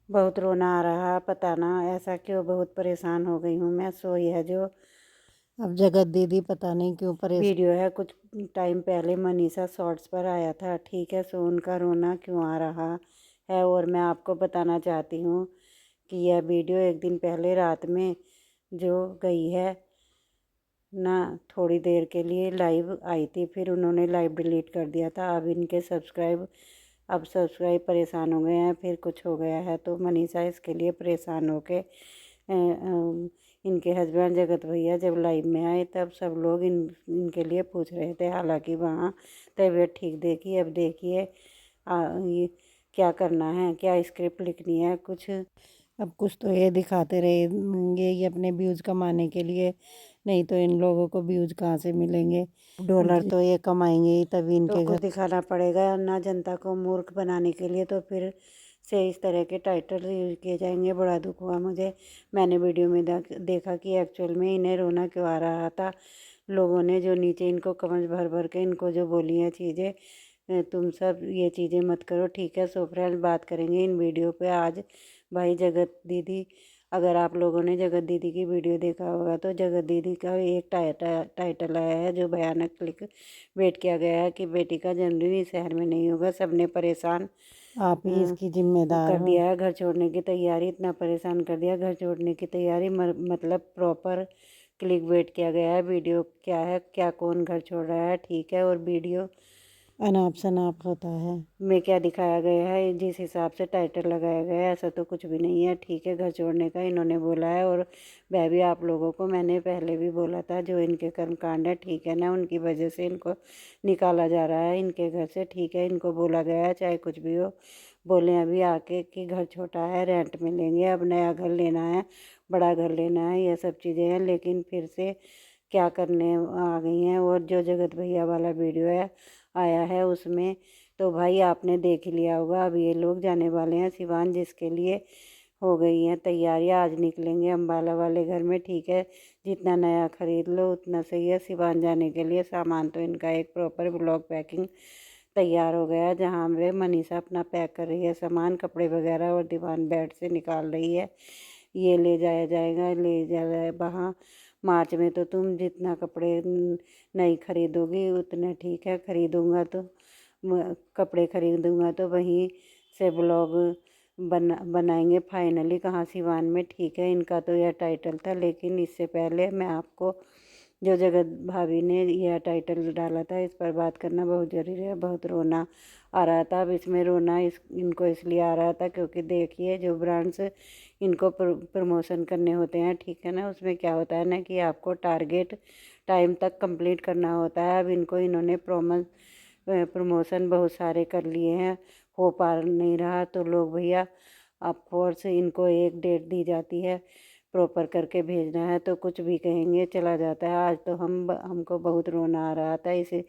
बहुत रोना आ रहा, पता ना ऐसा क्यों, बहुत परेशान हो गई हूँ मैं। सो यह जो अब जगत दीदी पता नहीं क्यों परेशान। वीडियो है कुछ टाइम पहले मनीषा शॉर्ट्स पर आया था, ठीक है। सो उनका रोना क्यों आ रहा है, और मैं आपको बताना चाहती हूँ कि यह वीडियो एक दिन पहले रात में जो गई है ना, थोड़ी देर के लिए लाइव आई थी, फिर उन्होंने लाइव डिलीट कर दिया था। अब सब्सक्राइब परेशान हो गए हैं, फिर कुछ हो गया है, तो मनीषा इसके लिए परेशान होके इनके हस्बैंड जगत भैया जब लाइव में आए तब सब लोग इनके लिए पूछ रहे थे। हालांकि वहाँ तबीयत ठीक देखी। अब देखिए ये क्या करना है, क्या स्क्रिप्ट लिखनी है कुछ। अब कुछ तो ये दिखाते रहेंगे ये अपने व्यूज कमाने के लिए, नहीं तो इन लोगों को व्यूज कहाँ से मिलेंगे। डॉलर तो ये कमाएंगे ही तभी तो इनके घर। कुछ दिखाना पड़ेगा ना, जनता को मूर्ख बनाने के लिए। तो फिर से इस तरह के टाइटल यूज किए जाएंगे। बड़ा दुख हुआ मुझे। मैंने वीडियो में देखा कि एक्चुअल में इन्हें रोना क्यों आ रहा था। लोगों ने जो नीचे इनको कमेंट भर भर के इनको जो बोली हैं चीज़ें, तुम सब ये चीज़ें मत करो, ठीक है। सो फ्रेंड्स, बात करेंगे इन वीडियो पे आज। भाई जगत दीदी, अगर आप लोगों ने जगत दीदी की वीडियो देखा होगा तो जगत दीदी का एक टाइटल आया है जो भयानक क्लिक वेट किया गया है कि बेटी का जन्मदिन इस शहर में नहीं होगा, सबने परेशान आप ही इसकी जिम्मेदार कर हो। दिया है। घर छोड़ने की तैयारी, इतना परेशान कर दिया, घर छोड़ने की तैयारी। मतलब प्रॉपर क्लिक वेट किया गया है। वीडियो क्या है, क्या कौन घर छोड़ रहा है, ठीक है। और वीडियो अनाप शनाप होता है। में क्या दिखाया गया है, जिस हिसाब से टाइटल लगाया गया है, ऐसा तो कुछ भी नहीं है, ठीक है। घर छोड़ने का इन्होंने बोला है। और वह भी आप लोगों को मैंने पहले भी बोला था, जो इनके कर्मकांड है, ठीक है ना, उनकी वजह से इनको निकाला जा रहा है इनके घर से, ठीक है। इनको बोला गया है चाहे कुछ भी हो, बोले अभी आके कि घर छोटा है, रेंट में लेंगे, अब नया घर लेना है, बड़ा घर लेना है, यह सब चीज़ें हैं। लेकिन फिर से क्या करने आ गई हैं। और जो जगत भैया वाला वीडियो है आया है उसमें तो भाई आपने देख ही लिया होगा। अब ये लोग जाने वाले हैं सिवान, जिसके लिए हो गई हैं तैयारियां। आज निकलेंगे अम्बाला वाले घर में, ठीक है। जितना नया खरीद लो उतना सही है। सिवान जाने के लिए सामान तो इनका एक प्रॉपर ब्लॉक पैकिंग तैयार हो गया है, जहाँ वे मनीषा अपना पैक कर रही है सामान, कपड़े वगैरह, और दीवान बेड से निकाल रही है। ये ले जाया जाएगा, ले जाए वहाँ। मार्च में तो तुम जितना कपड़े नहीं खरीदोगी उतने ठीक है। खरीदूँगा तो कपड़े खरीदूँगा तो वहीं से ब्लॉग बनाएंगे फाइनली, कहाँ सिवान में, ठीक है। इनका तो यह टाइटल था, लेकिन इससे पहले मैं आपको जो जगत भाभी ने यह टाइटल डाला था इस पर बात करना बहुत ज़रूरी है। बहुत रोना आ रहा था। अब इसमें रोना इनको इसलिए आ रहा था क्योंकि देखिए जो ब्रांड्स इनको प्रमोशन करने होते हैं, ठीक है ना, उसमें क्या होता है ना कि आपको टारगेट टाइम तक कंप्लीट करना होता है। अब इन्होंने प्रमोशन बहुत सारे कर लिए हैं, हो पा नहीं रहा, तो लोग भैया आप फोर्स इनको एक डेट दी जाती है, प्रॉपर करके भेजना है, तो कुछ भी कहेंगे चला जाता है। आज तो हमको बहुत रोना आ रहा था इसी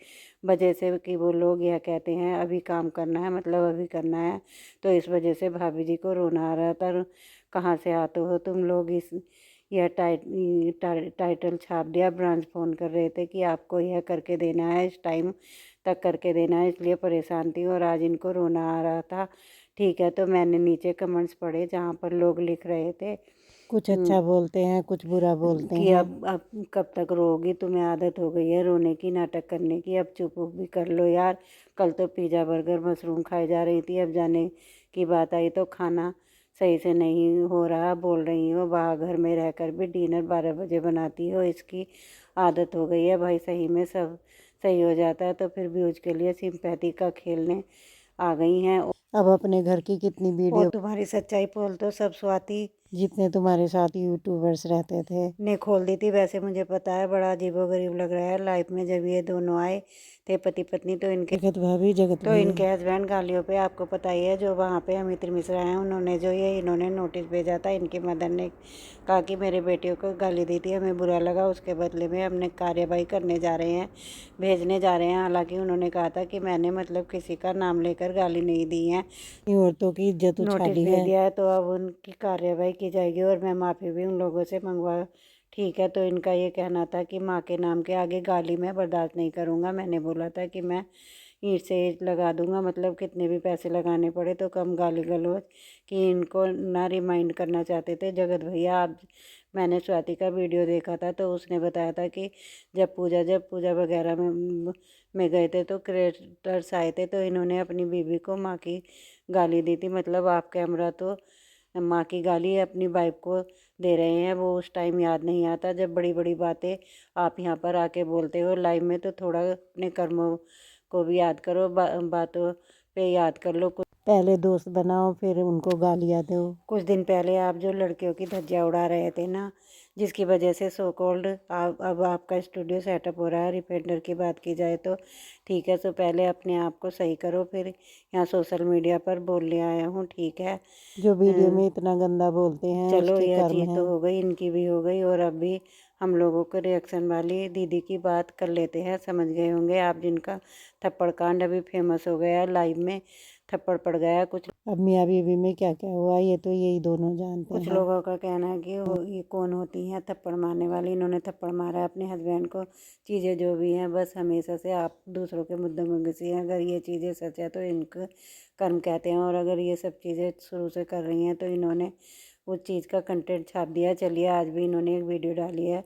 वजह से कि वो लोग यह कहते हैं अभी काम करना है, मतलब अभी करना है, तो इस वजह से भाभी जी को रोना आ रहा था। कहाँ से आते हो तुम लोग, इस यह टाइटल छाप दिया। ब्रांच फ़ोन कर रहे थे कि आपको यह करके देना है, इस टाइम तक करके देना है, इसलिए परेशान थी और आज इनको रोना आ रहा था, ठीक है। तो मैंने नीचे कमेंट्स पढ़े जहाँ पर लोग लिख रहे थे कुछ अच्छा बोलते हैं कुछ बुरा बोलते कि हैं। अब कब तक रोगी, तुम्हें आदत हो गई है रोने की, नाटक करने की, अब चुप भी कर लो यार। कल तो पिज़्ज़ा बर्गर मशरूम खाई जा रही थी, अब जाने की बात आई तो खाना सही से नहीं हो रहा, बोल रही हो वहाँ घर में रहकर भी डिनर 12 बजे बनाती हो, इसकी आदत हो गई है। भाई सही में सब सही हो जाता है तो फिर व्यूज के लिए सिंपैथी का खेलने आ गई हैं। अब अपने घर की कितनी और वीडियो, तुम्हारी सच्चाई पोल तो सब स्वाति जितने तुम्हारे साथ यूट्यूबर्स रहते थे। ने खोल दी थी। वैसे मुझे पता है बड़ा अजीबोगरीब लग रहा है लाइफ में, जब ये दोनों आए थे पति पत्नी, जगत तो भैया इनके हस्बैंड गालियों पे, आपको पता ही है, जो वहाँ पे अमित मिश्रा हैं उन्होंने जो ये इन्होंने नोटिस भेजा था, इनकी मदर ने कहा कि मेरे बेटियों को गाली दी थी, हमें बुरा लगा, उसके बदले में हमने कार्यवाही करने जा रहे हैं, भेजने जा रहे हैं। हालांकि उन्होंने कहा था कि मैंने मतलब किसी का नाम लेकर गाली नहीं दी है, औरतों की इज्जत नोटिस उछाली भेज है। दिया है, तो अब उनकी कार्रवाई की जाएगी और मैं माफ़ी भी उन लोगों से मंगवा, ठीक है। तो इनका ये कहना था कि माँ के नाम के आगे गाली मैं बर्दाश्त नहीं करूँगा। मैंने बोला था कि मैं ईंट से ईंट लगा दूंगा, मतलब कितने भी पैसे लगाने पड़े तो कम गाली गलौज। कि इनको ना रिमाइंड करना चाहते थे जगत भैया। आप मैंने स्वाति का वीडियो देखा था तो उसने बताया था कि जब पूजा वगैरह में गए थे तो क्रिएटर्स आए थे तो इन्होंने अपनी बीवी को माँ की गाली दी थी। मतलब आप कैमरा तो माँ की गाली अपनी वाइफ को दे रहे हैं, वो उस टाइम याद नहीं आता। जब बड़ी बड़ी बातें आप यहाँ पर आके बोलते हो लाइव में तो थोड़ा अपने कर्मों को भी याद करो, बातों पे याद कर लो। पहले दोस्त बनाओ फिर उनको गालियाँ दो। कुछ दिन पहले आप जो लड़कियों की धज्जियाँ उड़ा रहे थे ना, जिसकी वजह से सो कॉल्ड अब आपका स्टूडियो सेटअप हो रहा है, रिपेंडर की बात की जाए तो ठीक है। तो पहले अपने आप को सही करो, फिर यहाँ सोशल मीडिया पर बोलने आया हूँ, ठीक है। जो वीडियो में इतना गंदा बोलते हैं चलो उसके यह कर्म चीज़ तो हैं। हो गई, इनकी भी हो गई। और अब भी हम लोगों को रिएक्शन वाली दीदी की बात कर लेते हैं। समझ गए होंगे आप, जिनका थप्पड़ कांड अभी फेमस हो गया लाइव में, थप्पड़ पड़ गया। अब मियाँ बीवी में क्या क्या हुआ ये तो यही दोनों जानते कुछ हैं। लोगों का कहना है कि ये कौन होती हैं थप्पड़ मारने वाली। इन्होंने थप्पड़ मारा है अपने हस्बैंड को। चीज़ें जो भी हैं बस हमेशा से आप दूसरों के मुद्दों में घुसी हैं। अगर ये चीज़ें सच है तो इनको कर्म कहते हैं, और अगर ये सब चीज़ें शुरू से कर रही हैं तो इन्होंने उस चीज़ का कंटेंट छाप दिया। चलिए आज भी इन्होंने एक वीडियो डाली है,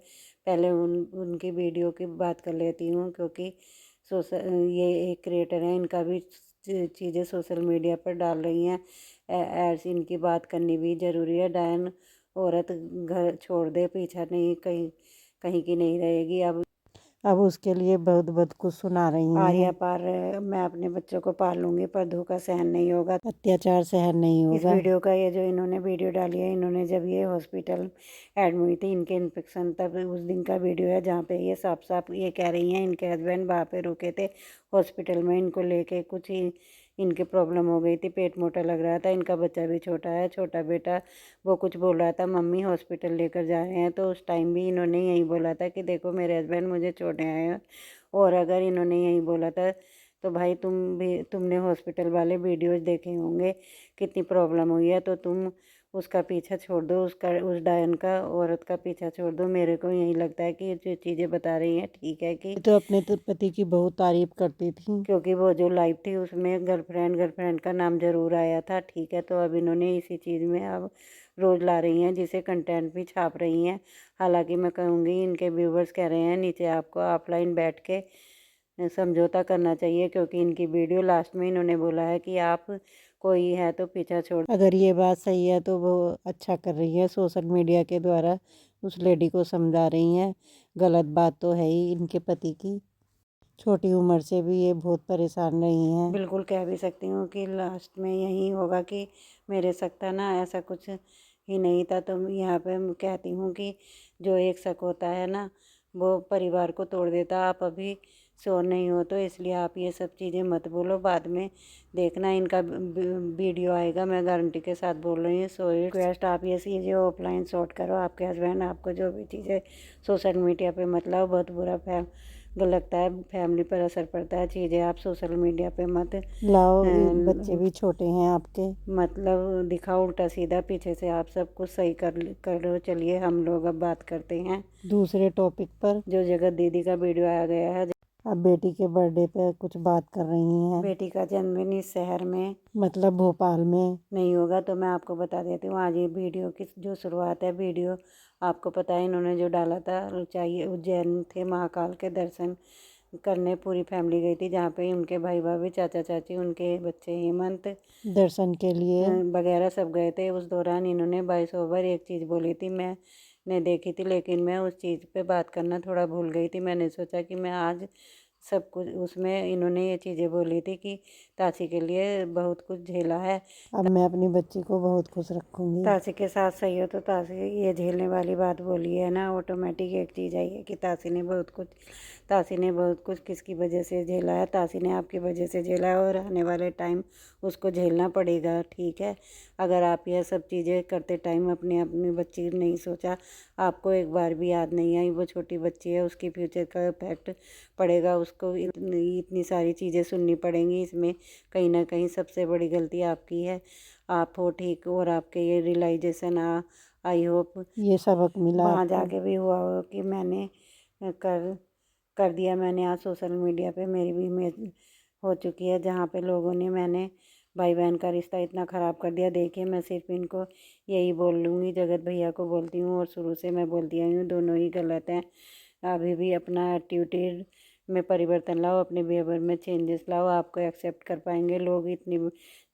पहले उनकी वीडियो की बात कर लेती हूँ, क्योंकि सोशल ये एक क्रिएटर है, इनका भी चीज़ें सोशल मीडिया पर डाल रही हैं एड्स। इनकी बात करनी भी ज़रूरी है। डायन औरत घर छोड़ दे, पीछा नहीं, कहीं कहीं की नहीं रहेगी। अब उसके लिए बहुत बहुत कुछ सुना रही आर्या हैं। पार मैं अपने बच्चों को पाल लूँगी पर धोखा सहन नहीं होगा। अत्याचार सहन नहीं इस होगा। वीडियो का ये जो इन्होंने वीडियो डाली है, इन्होंने जब ये हॉस्पिटल एडमिट हुई थी, इनके इन्फेक्शन, तब उस दिन का वीडियो है जहाँ पे ये साफ साफ ये कह रही हैं इनके हस्बैंड वहाँ पे रुके थे हॉस्पिटल में। इनको लेके कुछ ही इनकी प्रॉब्लम हो गई थी, पेट मोटा लग रहा था। इनका बच्चा भी छोटा है, छोटा बेटा। वो कुछ बोल रहा था मम्मी हॉस्पिटल लेकर जा रहे हैं, तो उस टाइम भी इन्होंने यही बोला था कि देखो मेरे हस्बैंड मुझे छोड़ने आए हैं। और अगर इन्होंने यही बोला था तो भाई तुमने हॉस्पिटल वाले वीडियोज देखे होंगे, कितनी प्रॉब्लम हुई है, तो तुम उसका पीछा छोड़ दो, उस डायन का औरत का पीछा छोड़ दो। मेरे को यही लगता है कि ये जो चीज़ें बता रही हैं ठीक है। कि ये तो अपने पति की बहुत तारीफ करती थी। क्योंकि वो जो लाइव थी उसमें गर्लफ्रेंड का नाम ज़रूर आया था, ठीक है। तो अब इन्होंने इसी चीज़ में अब रोज़ ला रही हैं, जिसे कंटेंट भी छाप रही हैं। हालांकि मैं कहूँगी इनके व्यूवर्स कह रहे हैं नीचे आपको ऑफलाइन बैठ के समझौता करना चाहिए, क्योंकि इनकी वीडियो लास्ट में इन्होंने बोला है कि आप कोई है तो पीछा छोड़। अगर ये बात सही है तो वो अच्छा कर रही है, सोशल मीडिया के द्वारा उस लेडी को समझा रही हैं। गलत बात तो है ही इनके पति की। छोटी उम्र से भी ये बहुत परेशान रही हैं। बिल्कुल कह भी सकती हूँ कि लास्ट में यही होगा कि मेरे शक था ना, ऐसा कुछ ही नहीं था। तो यहाँ पे मैं कहती हूँ कि जो एक शक होता है ना वो परिवार को तोड़ देता। आप अभी श्योर नहीं हो तो इसलिए आप ये सब चीज़ें मत बोलो, बाद में देखना इनका वीडियो आएगा, मैं गारंटी के साथ बोल रही हूँ। सो रिक्वेस्ट आप ये चीज़ें ऑफलाइन सॉर्ट करो। आपके हस्बैंड आपको जो भी चीज़ें सोशल मीडिया पे मतलब बहुत बुरा लगता है, फैमिली पर असर पड़ता है, चीज़ें आप सोशल मीडिया पे मत लाओ ये बच्चे भी छोटे हैं आपके। मतलब दिखाओ उल्टा सीधा, पीछे से आप सब कुछ सही कर लो। चलिए हम लोग अब बात करते हैं दूसरे टॉपिक पर। जो जगत दीदी का वीडियो आ गया है। अब बेटी के बर्थडे पे कुछ बात कर रही हैं। बेटी का जन्मदिन इस शहर में मतलब भोपाल में नहीं होगा, तो मैं आपको बता देती हूँ। आज ये वीडियो की जो शुरुआत है, वीडियो आपको पता है इन्होंने जो डाला था, चाहिए उज्जैन थे महाकाल के दर्शन करने पूरी फैमिली गई थी, जहाँ पे उनके भाई भाभी चाचा चाची उनके बच्चे हेमंत दर्शन के लिए। वगैरह सब गए थे। उस दौरान इन्होंने 22 ओवर एक चीज़ बोली थी, मैंने देखी थी, लेकिन मैं उस चीज़ पे बात करना थोड़ा भूल गई थी। मैंने सोचा कि मैं आज सब कुछ, उसमें इन्होंने ये चीज़ें बोली थी कि ताशी के लिए बहुत कुछ झेला है। अब मैं अपनी बच्ची को बहुत खुश रखूँगी। ताशी के साथ सही हो तो ताशी ये झेलने वाली बात बोली है ना, ऑटोमेटिक एक चीज़ आई है कि ताशी ने बहुत कुछ किसकी वजह से झेला है। ताशी ने आपकी वजह से झेला है और आने वाले टाइम उसको झेलना पड़ेगा, ठीक है। अगर आप यह सब चीज़ें करते टाइम अपनी बच्ची नहीं सोचा, आपको एक बार भी याद नहीं आई, वो छोटी बच्ची है, उसकी फ्यूचर का इफेक्ट पड़ेगा, उसको इतनी सारी चीज़ें सुननी पड़ेंगी। इसमें कहीं ना कहीं सबसे बड़ी गलती आपकी है। आप हो ठीक, और आपके ये रियलाइजेशन आई होप ये सबक मिला वहाँ आपको। जाके भी हुआ हो कि मैंने कर कर दिया। मैंने आज सोशल मीडिया पे मेरी भी इमेज हो चुकी है, जहाँ पे लोगों ने मैंने भाई बहन का रिश्ता इतना ख़राब कर दिया। देखिए, मैं सिर्फ इनको यही बोल लूँगी, जगत भैया को बोलती हूँ और शुरू से मैं बोलती आई हूँ, दोनों ही गलत हैं। अभी भी अपना एटीट्यूड में परिवर्तन लाओ, अपने बिहेवियर में चेंजेस लाओ, आपको एक्सेप्ट कर पाएंगे लोग। इतनी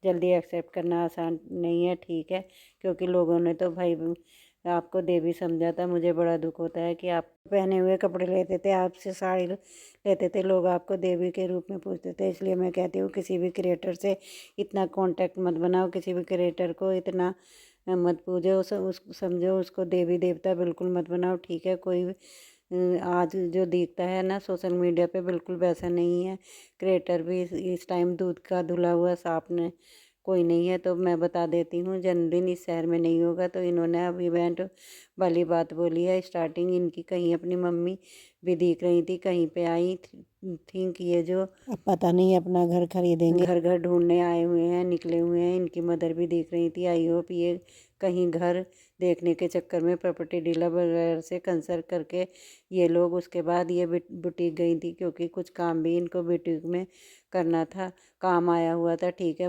जल्दी एक्सेप्ट करना आसान नहीं है, ठीक है, क्योंकि लोगों ने तो भाई आपको देवी समझा था। मुझे बड़ा दुख होता है कि आप पहने हुए कपड़े लेते थे, आपसे साड़ी लेते थे, लोग आपको देवी के रूप में पूजते थे। इसलिए मैं कहती हूँ, किसी भी क्रिएटर से इतना कांटेक्ट मत बनाओ, किसी भी क्रिएटर को इतना मत पूजो, उस समझो उसको देवी देवता बिल्कुल मत बनाओ, ठीक है। कोई आज जो दिखता है ना सोशल मीडिया पे, बिल्कुल वैसा नहीं है। क्रिएटर भी इस टाइम दूध का धुला हुआ सांप ने कोई नहीं है। तो मैं बता देती हूँ, जन्मदिन इस शहर में नहीं होगा। तो इन्होंने अब इवेंट वाली बात बोली है। स्टार्टिंग इनकी कहीं अपनी मम्मी भी दिख रही थी, कहीं पे आई थिंक ये जो अब पता नहीं अपना घर खरीदेंगे। घर घर ढूंढने आए हुए हैं, निकले हुए हैं। इनकी मदर भी दिख रही थी। आई होप ये कहीं घर देखने के चक्कर में प्रॉपर्टी डीलर वगैरह से कंसल्ट करके ये लोग, उसके बाद ये बुटीक गई थी, क्योंकि कुछ काम भी इनको बुटीक में करना था, काम आया हुआ था, ठीक है।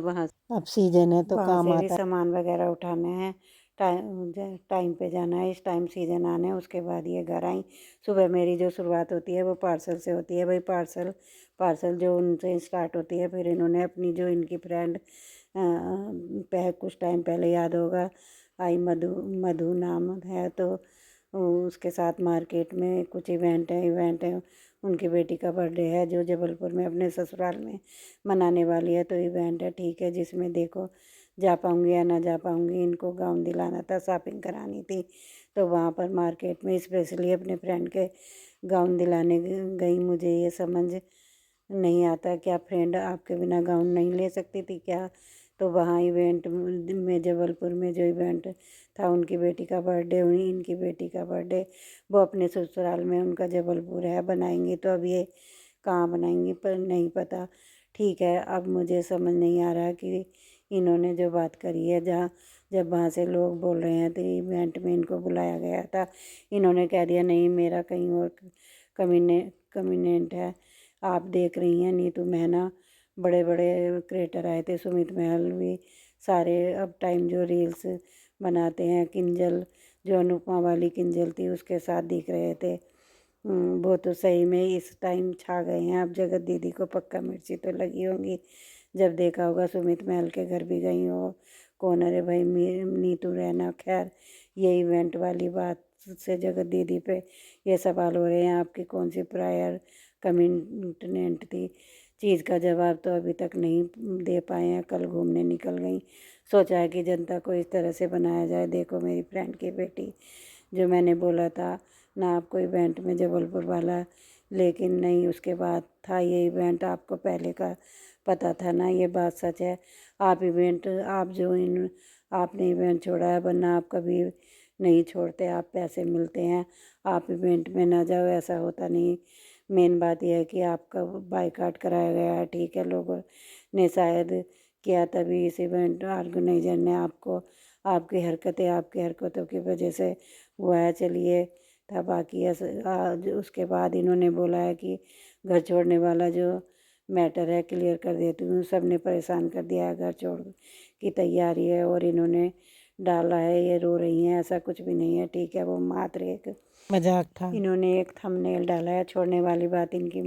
अब सीजन है तो वहाँ काम से भी आता है। सामान वगैरह उठाने हैं, टाइम पे जाना है। इस टाइम सीजन आने हैं। उसके बाद ये घर आई। सुबह मेरी जो शुरुआत होती है वो पार्सल से होती है भाई। पार्सल पार्सल जो उनसे स्टार्ट होती है। फिर इन्होंने अपनी जो इनकी फ्रेंड कुछ टाइम पहले याद होगा, आई मधु, मधु नाम है, तो उसके साथ मार्केट में कुछ इवेंट है। उनकी बेटी का बर्थडे है जो जबलपुर में अपने ससुराल में मनाने वाली है। तो इवेंट है, ठीक है, जिसमें देखो जा पाऊँगी या ना जा पाऊँगी। इनको गाउन दिलाना था, शॉपिंग करानी थी, तो वहाँ पर मार्केट में स्पेशली अपने फ्रेंड के गाउन दिलाने गई। मुझे ये समझ नहीं आता, क्या फ्रेंड आपके बिना गाउन नहीं ले सकती थी क्या? तो वहाँ इवेंट में जबलपुर में जो इवेंट था, उनकी बेटी का बर्थडे, उन्हीं इनकी बेटी का बर्थडे, वो अपने ससुराल में, उनका जबलपुर है, बनाएंगी। तो अब ये कहाँ बनाएंगी पर नहीं पता, ठीक है। अब मुझे समझ नहीं आ रहा कि इन्होंने जो बात करी है, जहाँ जब वहाँ से लोग बोल रहे हैं तो इवेंट में इनको बुलाया गया था, इन्होंने कह दिया नहीं मेरा कहीं और कम्युनेंट है। आप देख रही हैं नीतू मैना, बड़े बड़े क्रिएटर आए थे, सुमित महल भी, सारे अब टाइम जो रील्स बनाते हैं, किंजल जो अनुपमा वाली किंजल थी उसके साथ दिख रहे थे। वो तो सही में इस टाइम छा गए हैं। अब जगत दीदी को पक्का मिर्ची तो लगी होंगी, जब देखा होगा सुमित महल के घर भी गई हो। कौन, अरे भाई नीतू रैना। खैर, ये इवेंट वाली बात से जगत दीदी पे ये सवाल हो रहे हैं, आपकी कौन सी प्रायर कमिटमेंट थी? चीज़ का जवाब तो अभी तक नहीं दे पाए हैं। कल घूमने निकल गई, सोचा है कि जनता को इस तरह से बनाया जाए। देखो मेरी फ्रेंड की बेटी, जो मैंने बोला था ना आपको इवेंट में जबलपुर वाला, लेकिन नहीं, उसके बाद था ये इवेंट। आपको पहले का पता था ना, ये बात सच है। आप जो इन आपने इवेंट छोड़ा है, वरना आप कभी नहीं छोड़ते। आप पैसे मिलते हैं, आप इवेंट में ना जाओ, ऐसा होता नहीं। मेन बात यह है कि आपका बाइकाट कराया गया है, ठीक है, लोगों ने शायद किया, तभी इस इवेंट ऑर्गेनाइजर ने आपको, आपकी हरकतों की वजह से हुआ है। चलिए था, बाकी आज उसके बाद इन्होंने बोला है कि घर छोड़ने वाला जो मैटर है क्लियर कर देती हूँ। सब ने परेशान कर दिया है, घर छोड़ की तैयारी है, और इन्होंने डाला है ये रो रही हैं, ऐसा कुछ भी नहीं है, ठीक है। वो मात्र एक मजाक था। इन्होंने एक थंबनेल डाला है, छोड़ने वाली बात इनकी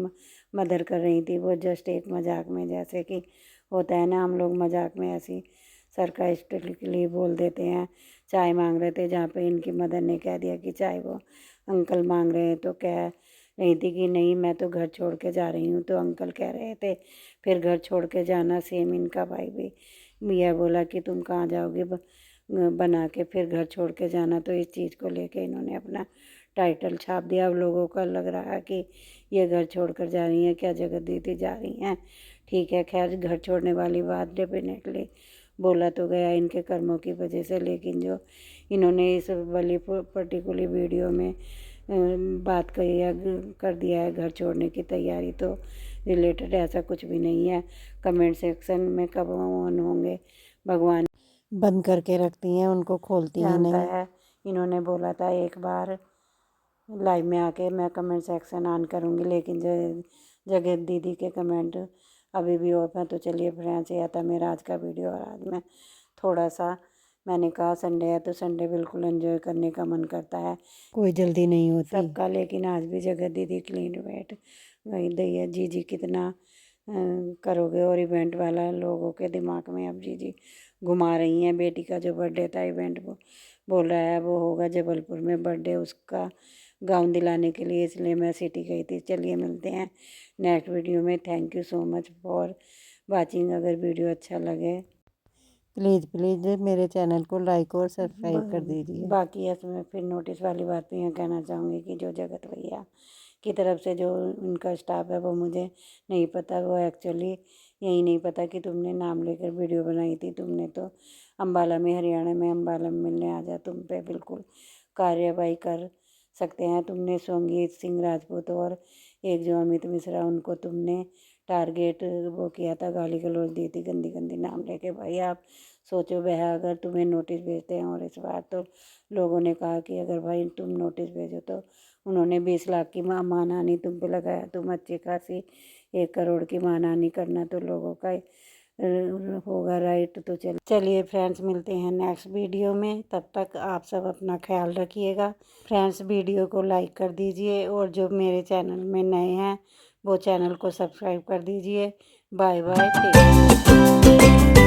मदर कर रही थी, वो जस्ट एक मजाक में, जैसे कि होता है ना, हम लोग मजाक में ऐसी सरकास्टिकली बोल देते हैं। चाय मांग रहे थे, जहाँ पे इनकी मदर ने कह दिया कि चाय वो अंकल मांग रहे हैं, तो कह रही थी कि नहीं मैं तो घर छोड़ के जा रही हूँ, तो अंकल कह रहे थे फिर घर छोड़ के जाना। सेम इनका भाई भी मियाँ बोला कि तुम कहाँ जाओगे बना के फिर घर छोड़ के जाना। तो इस चीज़ को लेके इन्होंने अपना टाइटल छाप दिया। अब लोगों का लग रहा है कि ये घर छोड़कर जा रही हैं, क्या जगत दीदी जा रही हैं, ठीक है। खैर, घर छोड़ने वाली बात डेफिनेटली बोला तो गया इनके कर्मों की वजह से, लेकिन जो इन्होंने इस वाली पर्टिकुलर वीडियो में बात कही है, कर दिया है घर छोड़ने की तैयारी, तो रिलेटेड ऐसा कुछ भी नहीं है। कमेंट सेक्शन में कब ऑन होंगे भगवान बंद करके रखती हैं, उनको खोलती ही जानता नहीं। है। इन्होंने बोला था एक बार लाइव में आके मैं कमेंट सेक्शन ऑन करूँगी, लेकिन जगत दीदी के कमेंट अभी भी ऑफ है। तो चलिए फ्रेंड्स, यह था मेरा आज का वीडियो। और आज मैं थोड़ा सा, मैंने कहा संडे है तो संडे बिल्कुल एंजॉय करने का मन करता है कोई जल्दी नहीं होती सबका, लेकिन आज भी जगह दीदी क्लीन वेट वही दैया जी कितना करोगे। और इवेंट वाला लोगों के दिमाग में अब जी घुमा रही हैं। बेटी का जो बर्थडे था इवेंट वो बोल रहा है वो होगा जबलपुर में बर्थडे, उसका गाउन दिलाने के लिए, इसलिए मैं सिटी गई थी। चलिए मिलते हैं नेक्स्ट वीडियो में। Thank you so much for watching. अगर वीडियो अच्छा लगे प्लीज़ प्लीज़ मेरे चैनल को लाइक और सब्सक्राइब कर दीजिए। बाकी इसमें फिर नोटिस वाली बात भी यहाँ कहना चाहूँगी कि जो जगत भैया की तरफ से जो उनका स्टाफ है वो मुझे नहीं पता, वो एक्चुअली यही नहीं पता कि तुमने नाम लेकर वीडियो बनाई थी। तुमने तो अम्बाला में, हरियाणा में अम्बाला में मिलने आ जा, तुम पे बिल्कुल कार्रवाई कर सकते हैं। तुमने संगीत सिंह राजपूत और एक जो अमित मिश्रा, उनको तुमने टारगेट वो किया था, गाली गलौज दी थी गंदी गंदी नाम लेके। भाई आप सोचो वह अगर तुम्हें नोटिस भेजते हैं, और इस बार तो लोगों ने कहा कि अगर भाई तुम नोटिस भेजो तो उन्होंने 20 लाख की मानहानि तुम पे लगाया। तुम अच्छी खासी 1 करोड़ की मानहानि करना तो लोगों का होगा राइट। तो चलिए फ्रेंड्स, मिलते हैं नेक्स्ट वीडियो में। तब तक आप सब अपना ख्याल रखिएगा। फ्रेंड्स, वीडियो को लाइक कर दीजिए और जो मेरे चैनल में नए हैं वो चैनल को सब्सक्राइब कर दीजिए। Bye bye, take care.